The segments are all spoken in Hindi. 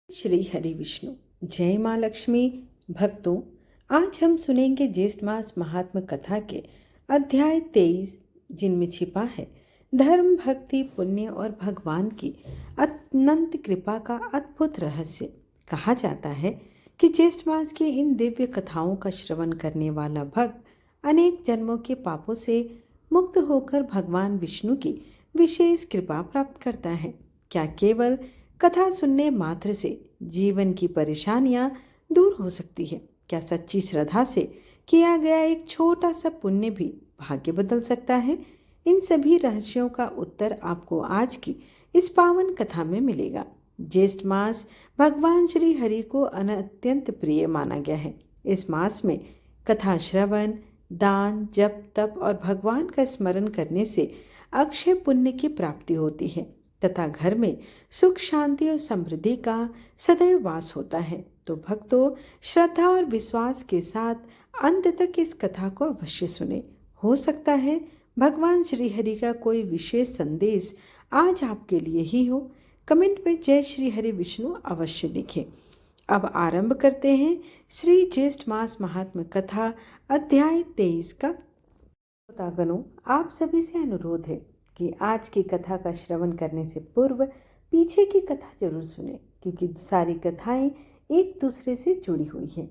श्री हरि विष्णु। जय माँ लक्ष्मी। भक्तों, आज हम सुनेंगे ज्येष्ठ मास महात्म कथा के अध्याय 23, जिनमें छिपा है धर्म, भक्ति, पुण्य और भगवान की अनंत कृपा का अद्भुत रहस्य। कहा जाता है कि ज्येष्ठ मास की इन दिव्य कथाओं का श्रवण करने वाला भक्त अनेक जन्मों के पापों से मुक्त होकर भगवान विष्णु की विशेष कृपा प्राप्त करता है। क्या केवल कथा सुनने मात्र से जीवन की परेशानियां दूर हो सकती है? क्या सच्ची श्रद्धा से किया गया एक छोटा सा पुण्य भी भाग्य बदल सकता है? इन सभी रहस्यों का उत्तर आपको आज की इस पावन कथा में मिलेगा। ज्येष्ठ मास भगवान श्री हरि को अत्यंत प्रिय माना गया है। इस मास में कथा श्रवण, दान, जप, तप और भगवान का स्मरण करने से अक्षय पुण्य की प्राप्ति होती है तथा घर में सुख, शांति और समृद्धि का सदैव वास होता है। तो भक्तों, श्रद्धा और विश्वास के साथ अंत तक इस कथा को अवश्य सुने। हो सकता है भगवान श्री हरि का कोई विशेष संदेश आज आपके लिए ही हो। कमेंट में जय श्री हरि विष्णु अवश्य लिखें। अब आरंभ करते हैं श्री ज्येष्ठ मास महात्म कथा अध्याय 23 का। श्रोतागणों, आप सभी से अनुरोध है कि आज की कथा का श्रवण करने से पूर्व पीछे की कथा जरूर सुने, क्योंकि सारी कथाएं एक दूसरे से जुड़ी हुई हैं।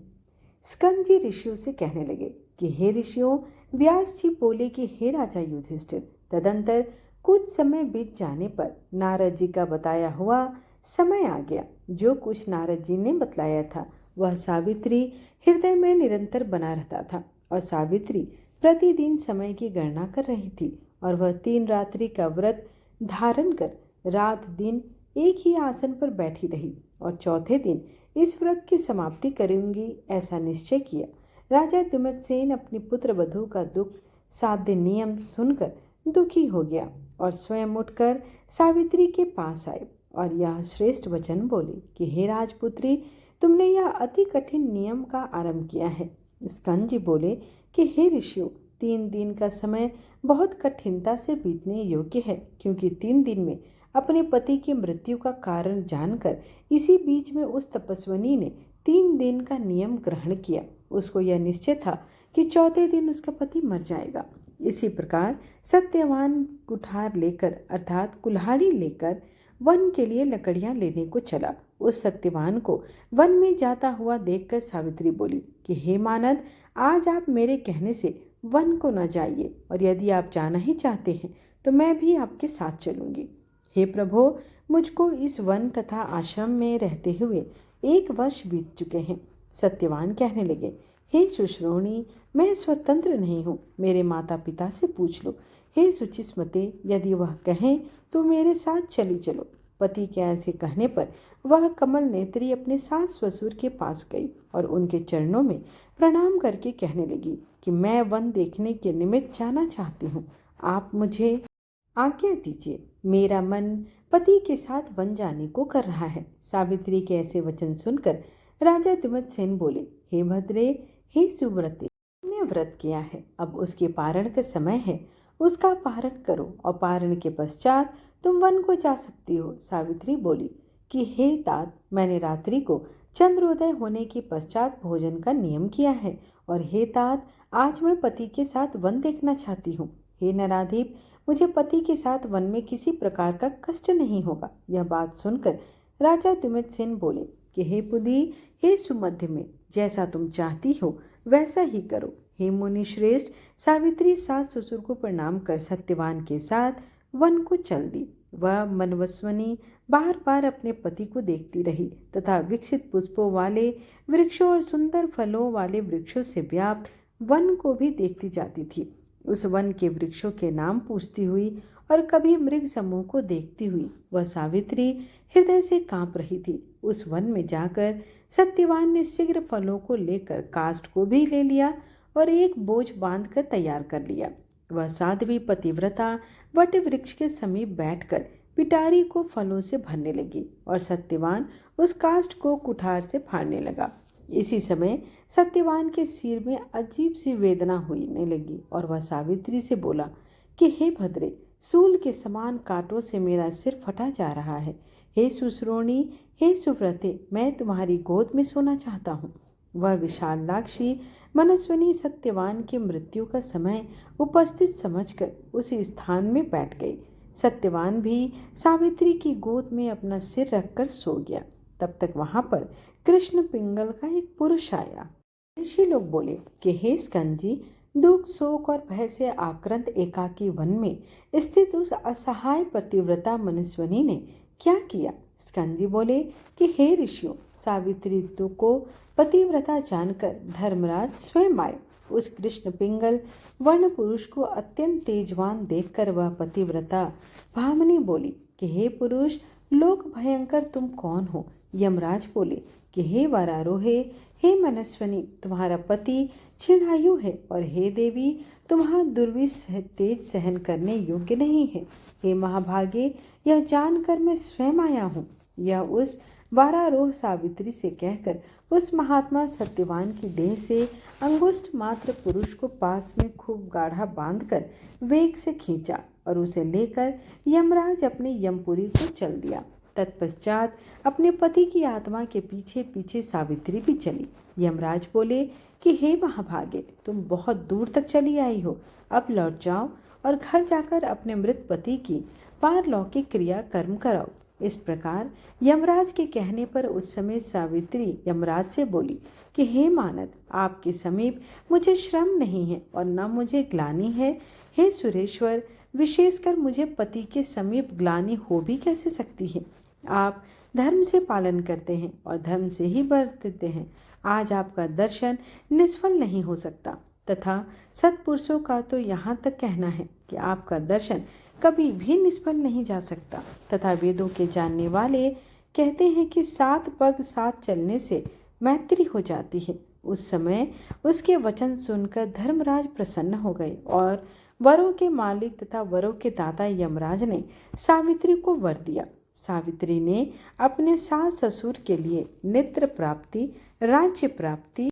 स्कंद जी ऋषियों से कहने लगे कि हे ऋषियों, व्यास जी बोले कि हे राजा युधिष्ठिर, तदंतर कुछ समय बीत जाने पर नारद जी का बताया हुआ समय आ गया। जो कुछ नारद जी ने बतलाया था वह सावित्री हृदय में निरंतर बना रहता था, और सावित्री प्रतिदिन समय की गणना कर रही थी, और वह 3 रात्रि का व्रत धारण कर रात दिन एक ही आसन पर बैठी रही, और चौथे दिन इस व्रत की समाप्ति करूंगी ऐसा निश्चय किया। राजा द्युमत्सेन अपनी पुत्र वधू का दुख साध्य नियम सुनकर दुखी हो गया और स्वयं उठकर सावित्री के पास आए और यह श्रेष्ठ वचन बोले कि हे राजपुत्री, तुमने यह अति कठिन नियम का आरंभ किया है। स्कंद जी बोले कि हे ऋषियों, 3 दिन का समय बहुत कठिनता से बीतने योग्य है, क्योंकि 3 दिन में अपने पति की मृत्यु का कारण जानकर इसी बीच में उस तपस्विनी ने 3 दिन का नियम ग्रहण किया। उसको यह निश्चय था कि चौथे दिन उसका पति मर जाएगा। इसी प्रकार सत्यवान कुठार लेकर अर्थात कुल्हाड़ी लेकर वन के लिए लकड़ियां लेने को चला। उस सत्यवान को वन में जाता हुआ देखकर सावित्री बोली कि हे मानद, आज आप मेरे कहने से वन को न जाइए, और यदि आप जाना ही चाहते हैं तो मैं भी आपके साथ चलूंगी। हे प्रभो, मुझको इस वन तथा आश्रम में रहते हुए 1 वर्ष बीत चुके हैं। सत्यवान कहने लगे, हे सुश्रोणी, मैं स्वतंत्र नहीं हूँ, मेरे माता पिता से पूछ लो। हे सुचिस्मते, यदि वह कहें तो मेरे साथ चली चलो। पति के ऐसे कहने पर वह कमल नेत्री अपने सास ससुर के पास गई और उनके चरणों में प्रणाम करके कहने लगी कि मैं वन देखने के निमित्त जाना चाहती हूँ, आप मुझे आज्ञा दीजिए। मेरा मन पति के साथ वन जाने को कर रहा है। सावित्री के ऐसे वचन सुनकर राजा द्युमत्सेन बोले, हे भद्रे, हे सुव्रते, तुमने व्रत किया है, अब उसके पारण का समय है, उसका पारण करो और पारण के पश्चात तुम वन को जा सकती हो। सावित्री बोली कि हे तात, मैंने रात्रि को चंद्रोदय होने के पश्चात भोजन का नियम किया है, और हे तात, आज मैं पति के साथ वन देखना चाहती हूँ। हे नराधीप, मुझे पति के साथ वन में किसी प्रकार का कष्ट नहीं होगा। यह बात सुनकर राजा द्युमत्सेन बोले कि हे पुदी, हे सुमध्य में, जैसा तुम चाहती हो वैसा ही करो। हे मुनि श्रेष्ठ, सावित्री सास ससुर को प्रणाम कर सत्यवान के साथ वन को चल दी। वह मनवस्वनी बार बार अपने पति को देखती रही तथा विकसित पुष्पों वाले वृक्षों और सुंदर फलों वाले वृक्षों से व्याप्त वन को भी देखती जाती थी। उस वन के वृक्षों के नाम पूछती हुई और कभी मृग समूह को देखती हुई वह सावित्री हृदय से कांप रही थी। उस वन में जाकर सत्यवान ने शीघ्र फलों को लेकर काष्ठ को भी ले लिया और एक बोझ बांधकर तैयार कर लिया। वह साध्वी पतिव्रता वट वृक्ष के समीप बैठकर पिटारी को फलों से भरने लगी और सत्यवान उस काष्ठ को कुठार से फाड़ने लगा। इसी समय सत्यवान के सिर में अजीब सी वेदना होने लगी और वह सावित्री से बोला कि हे भद्रे, सूल के समान कांटों से मेरा सिर फटा जा रहा है। हे सुश्रोणी, हे सुव्रते, मैं तुम्हारी गोद में सोना चाहता हूँ। वह विशालाक्षी मनस्विनी सत्यवान की मृत्यु का समय उपस्थित समझकर उसी स्थान में बैठ गई। सत्यवान भी सावित्री की गोद में अपना सिर रखकर सो गया। तब तक वहां पर कृष्ण पिंगल का एक पुरुष आया। ऋषि लोग बोले कि हे स्कंद जी, दुख, शोक और भय से आक्रांत एकाकी वन में स्थित उस असहाय पतिव्रता मनस्विनी ने क्या किया? स्कंद जी बोले कि हे ऋषियों, सावित्री को पतिव्रता जानकर धर्मराज स्वयं आए। उस कृष्ण पिंगल वर्ण पुरुष को अत्यंत तेजवान देखकर वह पतिव्रता भामिनी बोली कि हे पुरुष, लोक भयंकर, तुम कौन हो? यमराज बोले कि हे वरारोहे, हे मनस्विनी, तुम्हारा पति क्षीणायु है, और हे देवी, तुम्हारा दुर्विष तेज सहन करने योग्य नहीं है। हे महाभागे, यह जानकर मैं स्वयं आया हूँ। यह उस वारारोह सावित्री से कहकर उस महात्मा सत्यवान की देह से अंगुष्ठ मात्र पुरुष को पास में खूब गाढ़ा बांधकर वेग से खींचा और उसे लेकर यमराज अपने यमपुरी को चल दिया। तत्पश्चात अपने पति की आत्मा के पीछे पीछे सावित्री भी चली। यमराज बोले कि हे महाभागे, तुम बहुत दूर तक चली आई हो, अब लौट जाओ और घर जाकर अपने मृत पति की पारलौकिक क्रिया कर्म कराओ। इस प्रकार यमराज के कहने पर उस समय सावित्री यमराज से बोली कि हे मानद, आपके समीप मुझे श्रम नहीं है और न मुझे ग्लानि है। हे सुरेश्वर, विशेषकर मुझे पति के समीप ग्लानि हो भी कैसे सकती है? आप धर्म से पालन करते हैं और धर्म से ही बरतते हैं। आज आपका दर्शन निष्फल नहीं हो सकता, तथा सत्पुरुषों का तो यहाँ तक कहना है कि आपका दर्शन कभी भी निष्फल नहीं जा सकता, तथा वेदों के जानने वाले कहते हैं कि 7 पग 7 चलने से मैत्री हो जाती है। उस समय उसके वचन सुनकर धर्मराज प्रसन्न हो गए और वरों के मालिक तथा वरों के दाता यमराज ने सावित्री को वर दिया। सावित्री ने अपने सास ससुर के लिए नेत्र प्राप्ति, राज्य प्राप्ति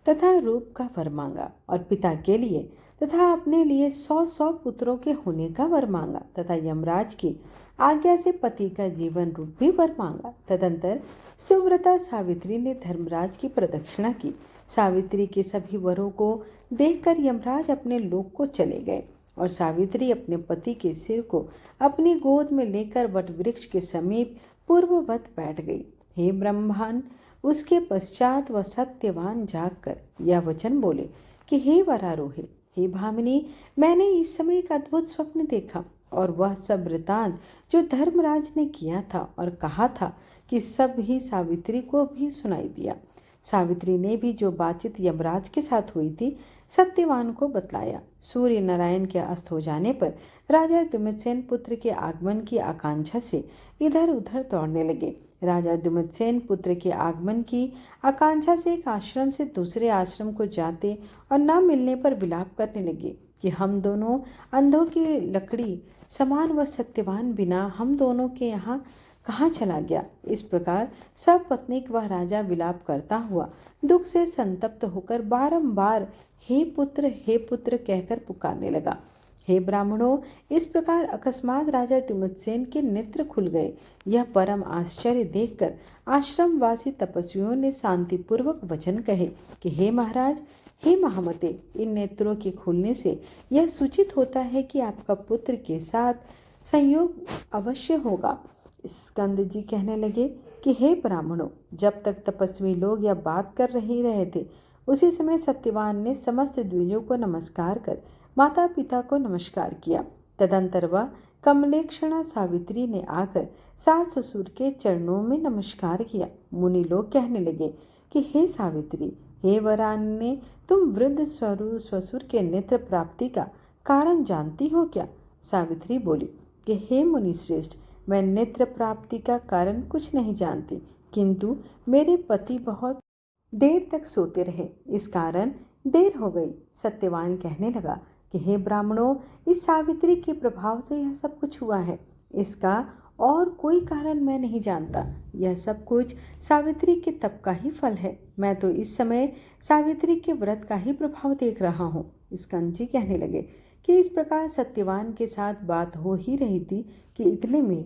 तथा रूप का वर मांगा, और पिता के लिए तथा अपने लिए 100 पुत्रों के होने का वर मांगा, तथा यमराज की आज्ञा से पति का जीवन रूप भी वर मांगा। तदंतर सुव्रता सावित्री ने धर्मराज की प्रदक्षिणा की। सावित्री के सभी वरों को देखकर यमराज अपने लोक को चले गए और सावित्री अपने पति के सिर को अपनी गोद में लेकर वट वृक्ष के समीप पूर्ववत बैठ गई। हे ब्रह्मांड, उसके पश्चात वह सत्यवान जागकर यह वचन बोले कि हे वरारोहे, हे भामिनी, मैंने इस समय एक अद्भुत स्वप्न देखा, और वह सब वृतांत जो धर्मराज ने किया था और कहा था कि सब ही सावित्री को भी सुनाई दिया। सावित्री ने भी जो बातचीत यमराज के साथ हुई थी सत्यवान को बतलाया। सूर्य नारायण के अस्त हो जाने पर राजा द्युमत्सेन पुत्र के आगमन की आकांक्षा से इधर उधर दौड़ने लगे। राजा द्युमत्सेन पुत्र के आगमन की आकांक्षा से एक आश्रम से दूसरे आश्रम को जाते और न मिलने पर विलाप करने लगे कि हम दोनों अंधों की लकड़ी समान व सत्यवान बिना हम दोनों के यहाँ कहाँ चला गया। इस प्रकार सब पत्नीक वह राजा विलाप करता हुआ दुख से संतप्त होकर बारंबार हे पुत्र कहकर पुकारने लगा। हे ब्राह्मणों, इस प्रकार अकस्मात राजा द्युमत्सेन के नेत्र खुल गए। यह परम आश्चर्य देखकर आश्रमवासी तपस्वियों ने शांतिपूर्वक वचन कहे कि हे महाराज, हे महामते, इन नेत्रों के खुलने से यह सूचित होता है कि आपका पुत्र के साथ संयोग अवश्य होगा। स्कंद जी कहने लगे कि हे ब्राह्मणों, जब तक तपस्वी लोग यह बात कर रहे थे उसी समय सत्यवान ने समस्त द्विजों को नमस्कार कर माता पिता को नमस्कार किया। तदंतर वह कमलेक्षणा सावित्री ने आकर सास ससुर के चरणों में नमस्कार किया। मुनि लोग कहने लगे कि हे सावित्री, हे वरान्य, तुम वृद्ध ससुर के नेत्र प्राप्ति का कारण जानती हो क्या? सावित्री बोली कि हे मुनि श्रेष्ठ, मैं नेत्र प्राप्ति का कारण कुछ नहीं जानती, किंतु मेरे पति बहुत देर तक सोते रहे, इस कारण देर हो गई। सत्यवान कहने लगा कि हे ब्राह्मणों, इस सावित्री के प्रभाव से यह सब कुछ हुआ है। इसका और कोई कारण मैं नहीं जानता। यह सब कुछ सावित्री के तप का ही फल है। मैं तो इस समय सावित्री के व्रत का ही प्रभाव देख रहा हूँ। स्कंद जी कहने लगे कि इस प्रकार सत्यवान के साथ बात हो ही रही थी कि इतने में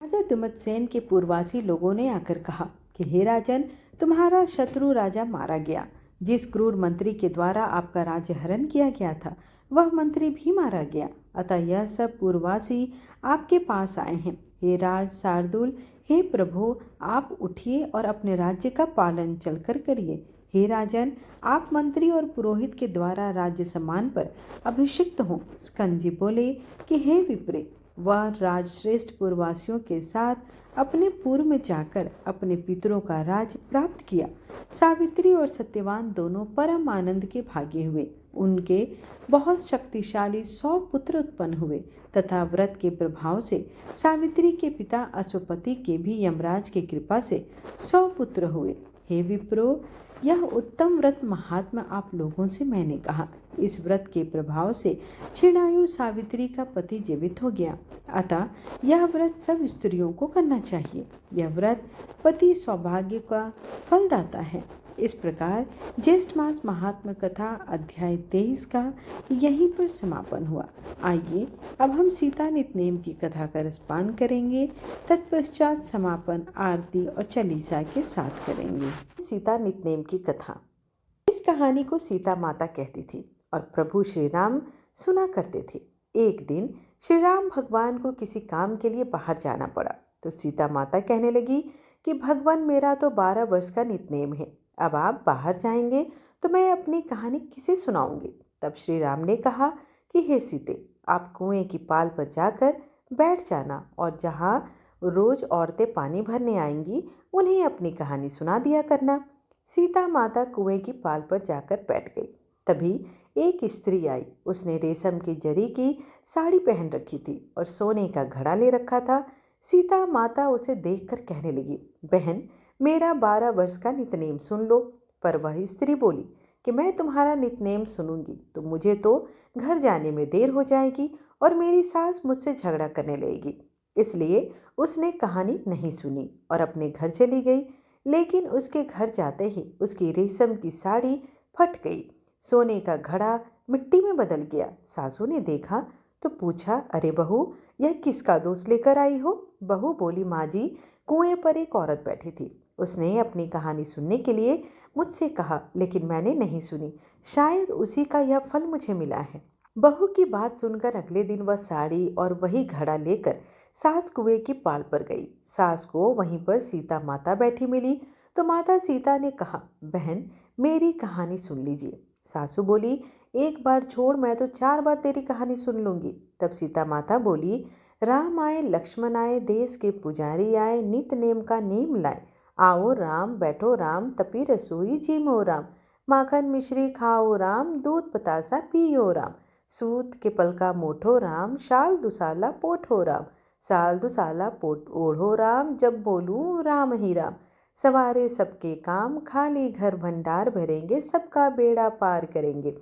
राजा दुमतसेन के पूर्ववासी लोगों ने आकर कहा कि हे राजन, तुम्हारा शत्रु राजा मारा गया। जिस क्रूर मंत्री के द्वारा आपका राज्य हरण किया गया था, वह मंत्री भी मारा गया। अतः यह सब पूर्ववासी आपके पास आए हैं। हे राज शार्दुल, हे प्रभु, आप उठिए और अपने राज्य का पालन चलकर करिए। हे राजन, आप मंत्री और पुरोहित के द्वारा राज्य सम्मान पर अभिषिक्त हों। स्कंदजी बोले कि हे विप्रे, वह राजश्रेष्ठ पूर्ववासियों के साथ अपने पूर्व में जाकर अपने पितरों का राज प्राप्त किया। सावित्री और सत्यवान दोनों परम आनंद के भागी हुए। उनके बहुत शक्तिशाली 100 पुत्र उत्पन्न हुए तथा व्रत के प्रभाव से सावित्री के पिता अश्वपति के भी यमराज की कृपा से 100 पुत्र हुए। हे विप्रो, यह उत्तम व्रत महात्मा आप लोगों से मैंने कहा। इस व्रत के प्रभाव से क्षीणायु सावित्री का पति जीवित हो गया। अतः यह व्रत सब स्त्रियों को करना चाहिए। यह व्रत पति सौभाग्य का फलदाता है। इस प्रकार ज्येष्ठ मास महात्मा कथा अध्याय 23 का यहीं पर समापन हुआ। आइए अब हम सीता नितनेम की कथा का रसपान करेंगे। तत्पश्चात समापन आरती और चालीसा के साथ करेंगे। सीता नितनेम की कथा। इस कहानी को सीता माता कहती थी और प्रभु श्री राम सुना करते थे। एक दिन श्री राम भगवान को किसी काम के लिए बाहर जाना पड़ा तो सीता माता कहने लगी कि भगवान, मेरा तो 12 वर्ष का नितनेम है। अब आप बाहर जाएंगे तो मैं अपनी कहानी किसे सुनाऊंगी। तब श्री राम ने कहा कि हे सीते, आप कुएं की पाल पर जाकर बैठ जाना और जहाँ रोज औरतें पानी भरने आएंगी उन्हें अपनी कहानी सुना दिया करना। सीता माता कुएं की पाल पर जाकर बैठ गई। तभी एक स्त्री आई। उसने रेशम की जरी की साड़ी पहन रखी थी और सोने का घड़ा ले रखा था। सीता माता उसे देखकर कहने लगी, बहन, मेरा 12 वर्ष का नितनेम सुन लो। पर वह स्त्री बोली कि मैं तुम्हारा नितनेम सुनूंगी तो मुझे तो घर जाने में देर हो जाएगी और मेरी सास मुझसे झगड़ा करने लगेगी। इसलिए उसने कहानी नहीं सुनी और अपने घर चली गई। लेकिन उसके घर जाते ही उसकी रेशम की साड़ी फट गई, सोने का घड़ा मिट्टी में बदल गया। सासू ने देखा तो पूछा, अरे बहू, यह किसका दोष लेकर आई हो? बहू बोली, माँ जी, कुएं पर एक औरत बैठी थी। उसने अपनी कहानी सुनने के लिए मुझसे कहा, लेकिन मैंने नहीं सुनी। शायद उसी का यह फल मुझे मिला है। बहू की बात सुनकर अगले दिन वह साड़ी और वही घड़ा लेकर सास कुएं की पाल पर गई। सास को वहीं पर सीता माता बैठी मिली तो माता सीता ने कहा, बहन, मेरी कहानी सुन लीजिए। सासू बोली, एक बार छोड़, मैं तो 4 बार तेरी कहानी सुन लूंगी। तब सीता माता बोली, राम आए, लक्ष्मण आए, देश के पुजारी आए, नित नेम का नेम लाए। आओ राम, बैठो राम, तपी रसोई जीमो राम। माखन मिश्री खाओ राम, दूध बतासा पियो राम। सूत के पलका मोठो राम, शाल दुसाला पोठो राम। साल दुसाला पोट ओढ़ो राम, जब बोलूं राम ही राम। सवारे सबके काम, खाली घर भंडार भरेंगे, सबका बेड़ा पार करेंगे।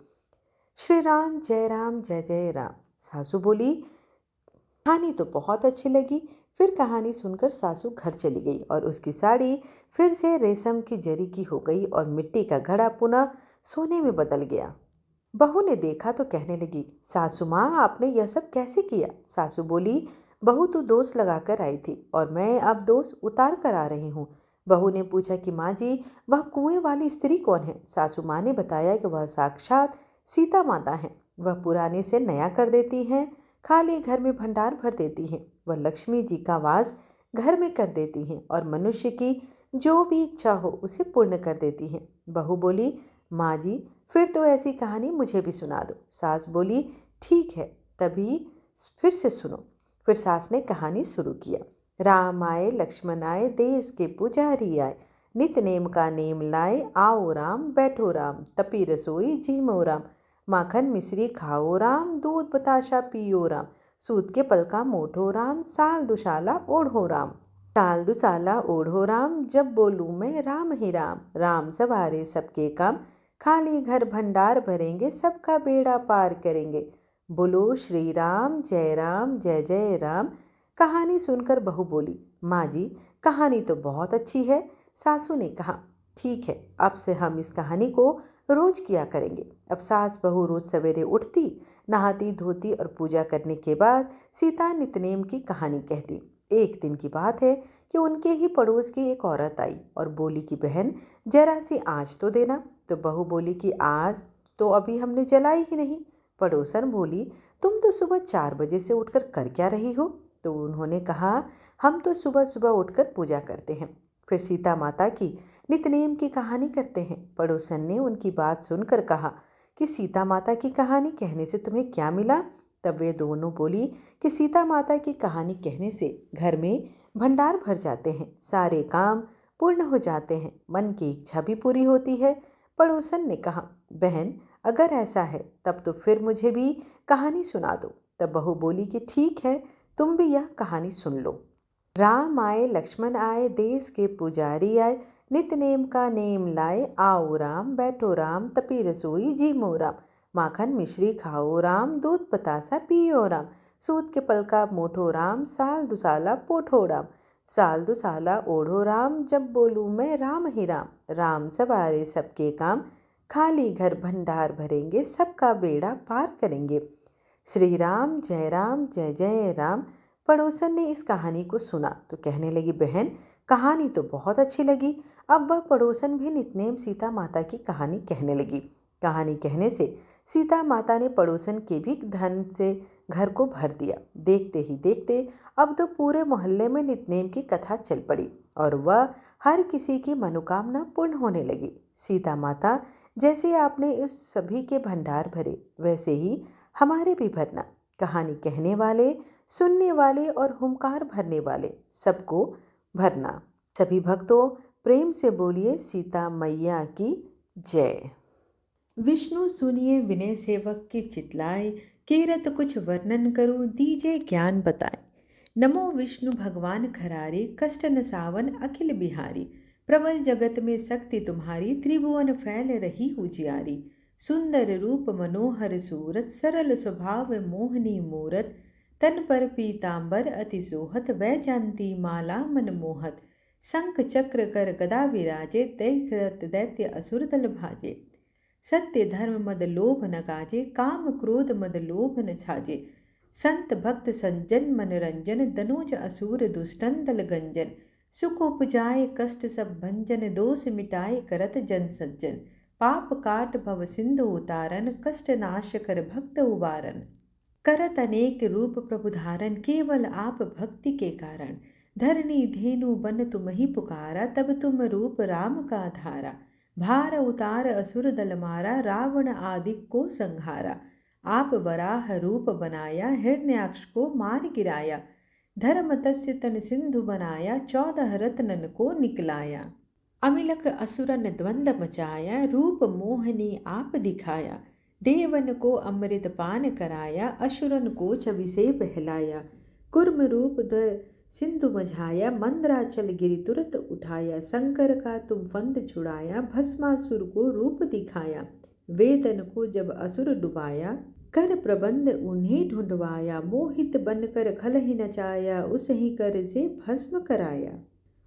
श्री राम जय जय राम। सासू बोली, कहानी तो बहुत अच्छी लगी। फिर कहानी सुनकर सासू घर चली गई और उसकी साड़ी फिर से रेशम की जरी की हो गई और मिट्टी का घड़ा पुनः सोने में बदल गया। बहू ने देखा तो कहने लगी, सासू माँ, आपने यह सब कैसे किया? सासू बोली, बहू, तू दोष लगाकर आई थी और मैं अब दोष उतार कर आ रही हूँ। बहू ने पूछा कि माँ जी, वह कुएं वाली स्त्री कौन है? सासू माँ ने बताया कि वह साक्षात सीता माता है। वह पुराने से नया कर देती हैं, खाली घर में भंडार भर देती हैं। वह लक्ष्मी जी का वास घर में कर देती हैं और मनुष्य की जो भी इच्छा हो उसे पूर्ण कर देती हैं। बहू बोली, माँ जी, फिर तो ऐसी कहानी मुझे भी सुना दो। सास बोली, ठीक है, तभी फिर से सुनो। फिर सास ने कहानी शुरू किया। राम आए, लक्ष्मण आए, देश के पुजारी आए, नित नेम का नेम लाए। आओ राम, बैठो राम, तपी रसोई जीमो राम। माखन मिश्री खाओ राम, दूध बताशा पियो राम। सूत के पलका मोठो राम, साल दुशाला ओढ़ो राम। साल दुसाला ओढ़ो राम, जब बोलूँ मैं राम ही राम। राम सवारे सबके काम, खाली घर भंडार भरेंगे, सबका बेड़ा पार करेंगे। बोलो श्री राम जय जय राम। कहानी सुनकर बहू बोली, माँ जी, कहानी तो बहुत अच्छी है। सासू ने कहा, ठीक है, अब से हम इस कहानी को रोज किया करेंगे। अब सास बहू रोज सवेरे उठती, नहाती धोती और पूजा करने के बाद सीता नितनेम की कहानी कहती। एक दिन की बात है कि उनके ही पड़ोस की एक औरत आई और बोली कि बहन जरा सी आँच तो देना। तो बहू बोली कि आज तो अभी हमने जलाई ही नहीं। पड़ोसन बोली तुम तो सुबह 4 बजे से उठकर कर क्या रही हो? तो उन्होंने कहा हम तो सुबह सुबह उठकर पूजा करते हैं, फिर सीता माता की नित्यनेम की कहानी करते हैं। पड़ोसन ने उनकी बात सुनकर कहा कि सीता माता की कहानी कहने से तुम्हें क्या मिला? तब वे दोनों बोली कि सीता माता की कहानी कहने से घर में भंडार भर जाते हैं, सारे काम पूर्ण हो जाते हैं, मन की इच्छा भी पूरी होती है। पड़ोसन ने कहा बहन अगर ऐसा है तब तो फिर मुझे भी कहानी सुना दो। तब बहू बोली कि ठीक है, तुम भी यह कहानी सुन लो। राम आए लक्ष्मण आए देश के पुजारी आए, नित नेम का नेम लाए आओ राम बैठो राम तपी रसोई जी मोराम। माखन मिश्री खाओ राम दूध पतासा पियो राम, सूत के पलका मोठो राम साल दुसाला पोठो राम। साल दुसाला ओढ़ो राम जब बोलूँ मैं राम ही राम, राम सवारे सबके काम खाली घर भंडार भरेंगे सबका बेड़ा पार करेंगे। श्री राम जय जय राम। पड़ोसन ने इस कहानी को सुना तो कहने लगी बहन कहानी तो बहुत अच्छी लगी। अब वह पड़ोसन भी नितनेम सीता माता की कहानी कहने लगी। कहानी कहने से सीता माता ने पड़ोसन के भी धन से घर को भर दिया। देखते ही देखते अब तो पूरे मोहल्ले में नितनेम की कथा चल पड़ी और वह हर किसी की मनोकामना पूर्ण होने लगी। सीता माता जैसे आपने उस सभी के भंडार भरे वैसे ही हमारे भी भरना। कहानी कहने वाले, सुनने वाले और हुंकार भरने वाले सबको भरना। सभी भक्तों प्रेम से बोलिए सीता मैया की जय। विष्णु सुनिए विनय सेवक की चितलाए, कीरत कुछ वर्णन करूं दीजे ज्ञान बताए। नमो विष्णु भगवान खरारे, कष्ट न सावन अखिल बिहारी। प्रबल जगत में शक्ति तुम्हारी, त्रिभुवन फैल रही उजियारी। सुंदर रूप मनोहर सूरत, सरल स्वभाव मोहनी मूरत। तन पर पीतांबर अति सोहत, वैजयंती माला मनमोहत। शंख चक्र कर गदा विराजे, दैत्य दैत्य असुर दल भाजे। सत्य धर्म मद लोभ न काजे, काम क्रोध मद लोभ न छाजे। संत भक्त सज्जन मनरंजन, दनोज असुर दुष्टन दल गंजन। सुख उपजाए कष्ट सब भंजन, दोष मिटाए करत जन सज्जन। पाप काट भव सिंधु उतारन, कष्ट नाश कर भक्त उबारन। करत अनेक रूप प्रभु धारण, केवल आप भक्ति के कारण। धरणी धेनु बन तुम ही पुकारा, तब तुम रूप राम का धारा। भार उतार असुर दल मारा, रावण आदि को संहारा। आप वराह रूप बनाया, हिरण्याक्ष को मार गिराया। धर्म तस्य तन सिंधु बनाया, 14 रत्नन को निकलाया। अमिलक असुरन द्वंद मचाया, रूप मोहनी आप दिखाया। देवन को अमृत पान कराया, असुरन को छवि से बहलाया। कुर्म रूप धर सिंधु मझाया, मंदराचल गिरि तुरत उठाया। शंकर का तुम फंद छुड़ाया, भस्मासुर को रूप दिखाया। वेदन को जब असुर डुबाया, कर प्रबंध उन्हें ढूंढवाया। मोहित बनकर खल ही नचाया, उस ही कर से भस्म कराया।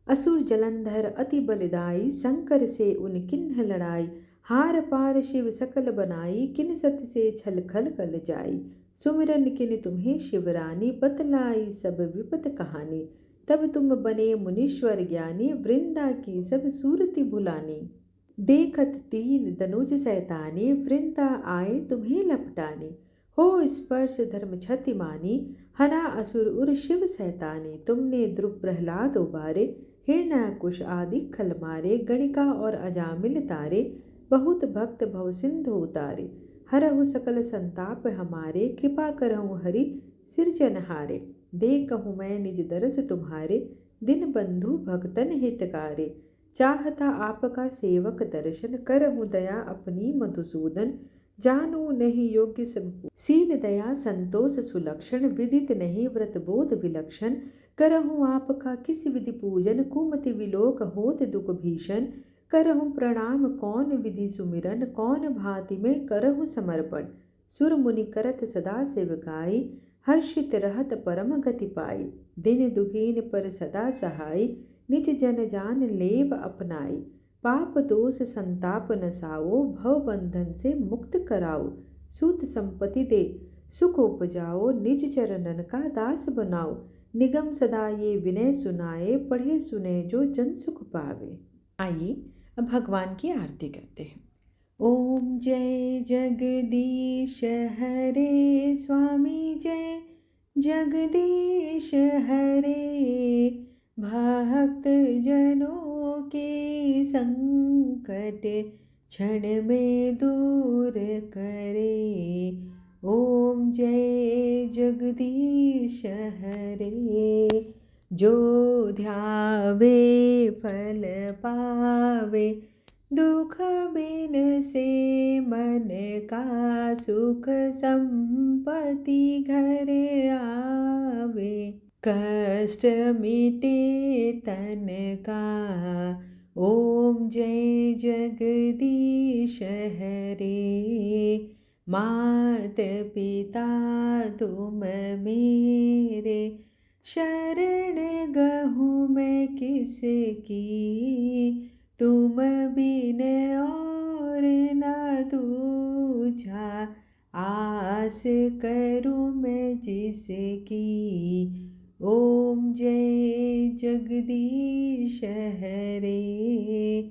असुर जलंधर अति बलदाई, शंकर से उन किन्ह लड़ाई। हार पार शिव सकल बनाई, किन सत से छल खल कल जाई। सुमिरन किन तुम्हें शिवरानी, बतलाई सब विपत कहानी। तब तुम बने मुनीश्वर ज्ञानी, वृंदा की सब सूरति भुलानी। देखत तीन दनुज सैतानी, वृंदा आए तुम्हें लपटानी। हो स्पर्श धर्म क्षति मानी, हना असुर उर शिव सैतानी। तुमने ध्रुव प्रहलाद उबारे, हिरण्याकुश आदि खल मारे। गणिका और अजामिल तारे, बहुत भक्त भव सिंधु उतारे। हरहु सकल संताप हमारे, कृपा करहु हरि सिरजनहारे। देखहु मैं निज दरस तुम्हारे, दिन बंधु भक्तन हितकारे। चाहता आपका सेवक दर्शन, करहु दया अपनी मधुसूदन। जानू नहीं योग्य सब सील दया संतोष सुलक्षण, विदित नहीं व्रत बोध विलक्षण। करहु आपका किस विधि पूजन, कुमति विलोक होत दुख भीषण। करहु प्रणाम कौन विधि सुमिरन, कौन भांति में करहु समर्पण। सुर मुनि करत सदा सेवकाई, हर्षित रहत परम गति पाई। दिन दुखीन पर सदा सहाय, निज जन जान लेव अपनाई। पाप दोष संताप नसाओ, भव बंधन से मुक्त कराओ। सूत संपत्ति दे सुख उपजाओ, निज चरणन का दास बनाओ। निगम सदा ये विनय सुनाए, पढ़े सुने जो जन सुख पावे। आइए अब भगवान की आरती करते हैं। ओम जय जगदीश हरे स्वामी, जय जगदीश हरे। भक्त जनों के संकट क्षण में दूर करे। ओम जय जगदीश हरे। जो ध्यावे फल पावे, दुख बिन से मन का सुख संपत्ति घर आवे। कष्ट मिटे तन का, ओम जय जगदीश हरे। मात पिता तुम मेरे, शरण गहूँ मैं किसकी। तुम बिन और न दूजा, आस करूँ मैं जिसकी। ओम जय जगदीश हरे।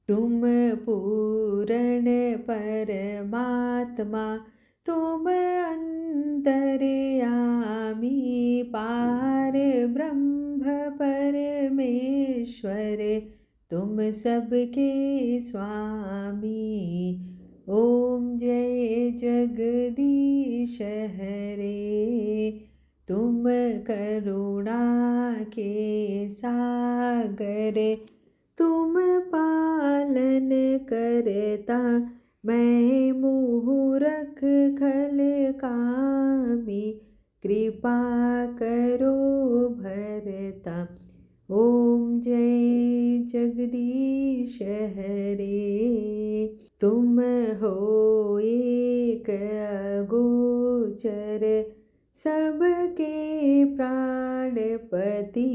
तुम पूर्ण परमात्मा, तुम अंतर्यामी, पार ब्रह्म परमेश्वर, तुम सबके स्वामी। ओम जय जगदीश हरे। तुम करुणा के सागर, तुम पालन करता, मैं मूरख खल कामी, कृपा करो भरता। ओम जय जगदीश हरे। तुम हो एक अगोचर, सबके प्राणपति,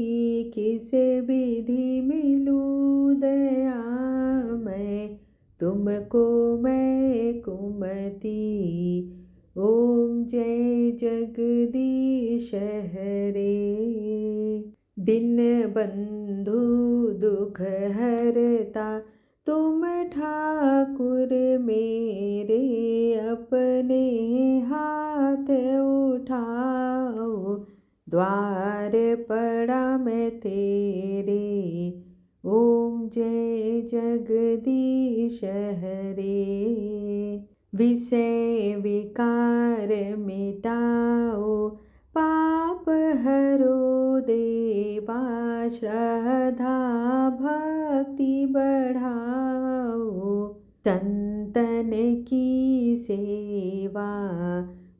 किस विधि मिलूं दयामय, तुमको मैं कुमति। ओम जय जगदीश हरे। दिन बंधु दुख हरता, तुम ठाकुर मेरे, अपने हाथ उठाओ, द्वार पड़ा मैं तेरे। ओम जय जगदीश हरे। विषय विकार मिटाओ, पाप हरो देवा, श्रद्धा भक्ति बढ़ाओ, संतन की सेवा।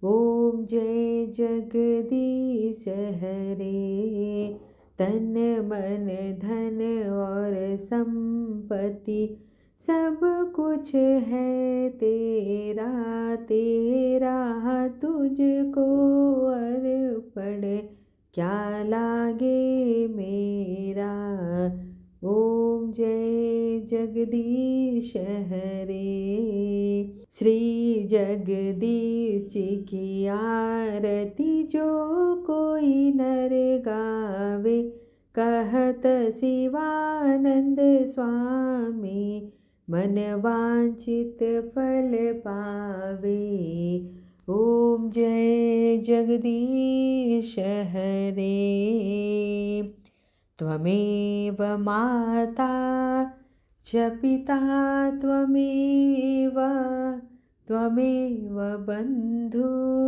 ओम जय जगदीश हरे। तन मन धन और संपत्ति, सब कुछ है तेरा, तेरा तुझको अर्पण, क्या लागे मेरा। ओम जय जगदीश हरे। श्री जगदीश जी की आरती जो कोई नर गावे, कहत शिवानंद स्वामी, मन वांछित फल पावे। ओम जय जगदीश हरे। त्वमेव माता च पिता, त्वमेव बन्धुर्मम